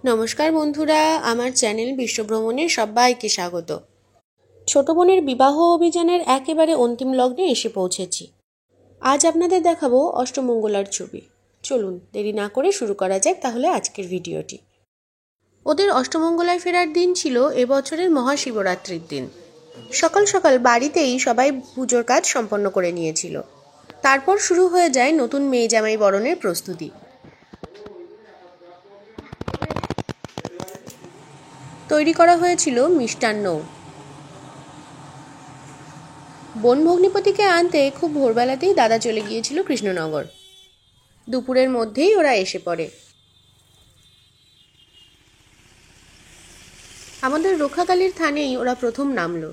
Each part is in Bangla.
নমস্কার বন্ধুরা, আমার চ্যানেল বিশ্বভ্রমণে সবাইকে স্বাগত। ছোট বোনের বিবাহ অভিযানের একেবারে অন্তিম লগ্নে এসে পৌঁছেছি। আজ আপনাদের দেখাবো অষ্টমঙ্গলার ছবি। চলুন দেরি না করে শুরু করা যাক তাহলে আজকের ভিডিওটি। ওদের অষ্টমঙ্গলায় ফেরার দিন ছিল এবছরের মহাশিবরাত্রির দিন। সকাল সকাল বাড়িতেই সবাই পুজোর কাজ সম্পন্ন করে নিয়েছিল। তারপর শুরু হয়ে যায় নতুন মেয়ে জামাই বরণের প্রস্তুতি। তৈরি করা হয়েছিল মিষ্টান্নও। বোন ভগ্নিপতিকে আনতে খুব ভোরবেলাতেই দাদা চলে গিয়েছিল কৃষ্ণনগর। দুপুরের মধ্যেই ওরা এসে পড়ে। আমাদের রক্ষাকালীর থানেই ওরা প্রথম নামলো।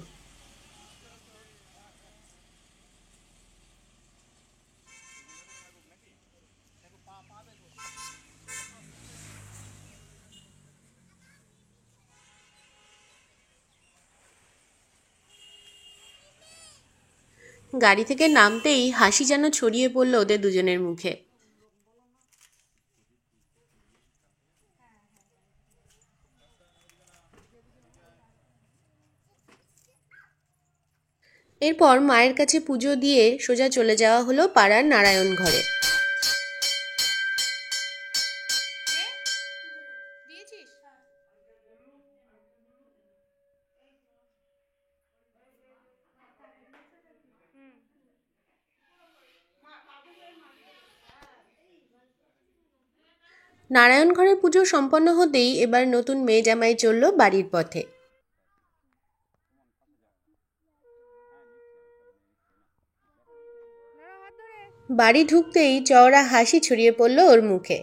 গাড়ি থেকে নামতেই হাসি যেন ছড়িয়ে পড়ল ওদের দুজনের মুখে। এরপর মায়ের কাছে পুজো দিয়ে সোজা চলে যাওয়া হলো পাড়ার নারায়ণ ঘরে। নারায়ণ ঘরে পুজো সম্পন্ন হতেই এবার নতুন মেয়ে জামাই চলল বাড়ির পথে। বাড়ি ঢুকতেই চওড়া হাসি ছড়িয়ে পড়ল ওর মুখে।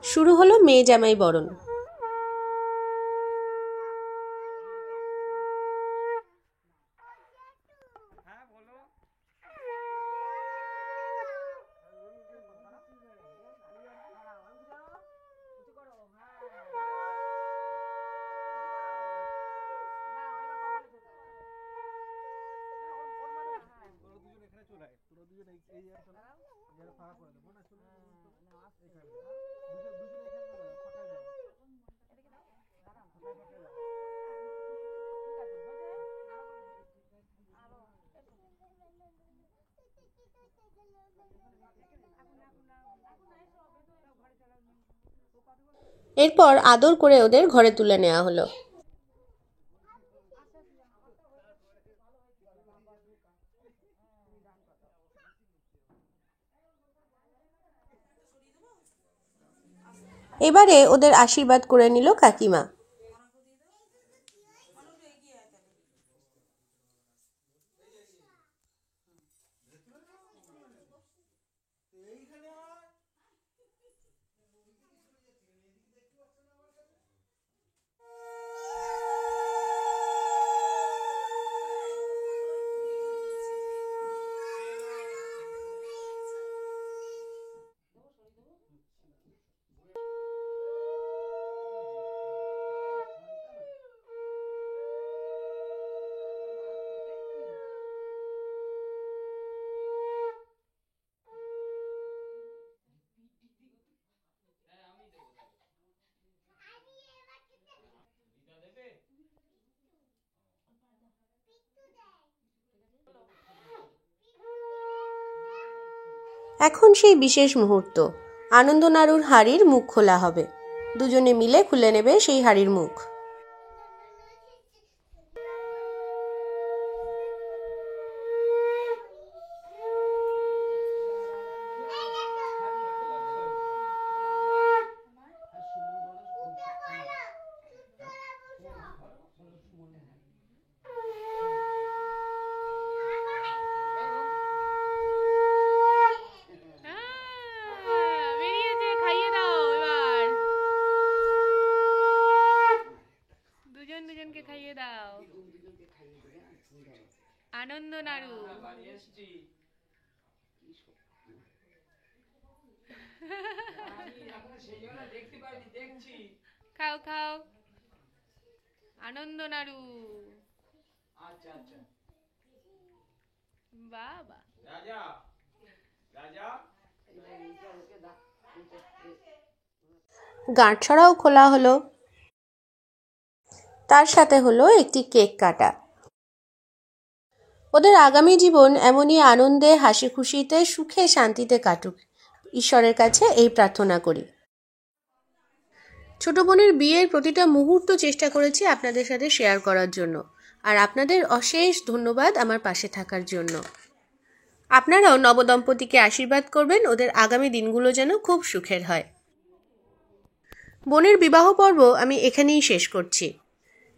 শুরু হলো মেয়ে জামাই বরণ। এরপর আদর করে ওদের ঘরে তুলে নেওয়া হলো। এবারে ওদের আশীর্বাদ করে নিল কাকিমা। এখন সেই বিশেষ মুহূর্ত, আনন্দ নাড়ুর হাড়ির মুখ খোলা হবে। দুজনে মিলে খুলে নেবে সেই হাড়ির মুখ। খাও খাও, আনন্দ নাড়ু। বাবা গাঁটছড়াও খোলা হলো, তার সাথে হলো একটি কেক কাটা। ওদের আগামী জীবন এমনই আনন্দে, হাসি খুশিতে, সুখে শান্তিতে কাটুক, ঈশ্বরের কাছে এই প্রার্থনা করি। ছোট বোনের বিয়ের প্রতিটা মুহূর্ত চেষ্টা করেছি আপনাদের সাথে শেয়ার করার জন্য, আর আপনাদের অশেষ ধন্যবাদ আমার পাশে থাকার জন্য। আপনারাও নবদম্পতিকে আশীর্বাদ করবেন, ওদের আগামী দিনগুলো যেন খুব সুখের হয়। বোনের বিবাহ পর্ব আমি এখানেই শেষ করছি।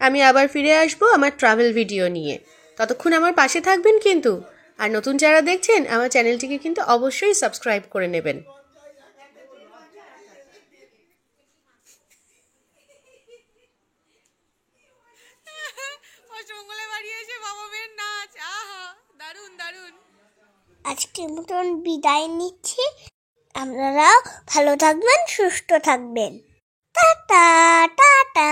আমি আবার ফিরে আসবো আমার ট্রাভেল ভিডিও নিয়ে। ততক্ষণ আমার পাশে থাকবেন কিন্তু। আর নতুন যারা দেখছেন আমার চ্যানেলটিকে কিন্তু অবশ্যই সাবস্ক্রাইব করে নেবেন। অষ্টমঙ্গলে বাড়ি এসে বাবা মেয়ের নাচ, আহা দারুণ দারুণ। আজকের মতন বিদায় নিচ্ছি। আপনারাও ভালো থাকবেন, সুস্থ থাকবেন। Tata tata.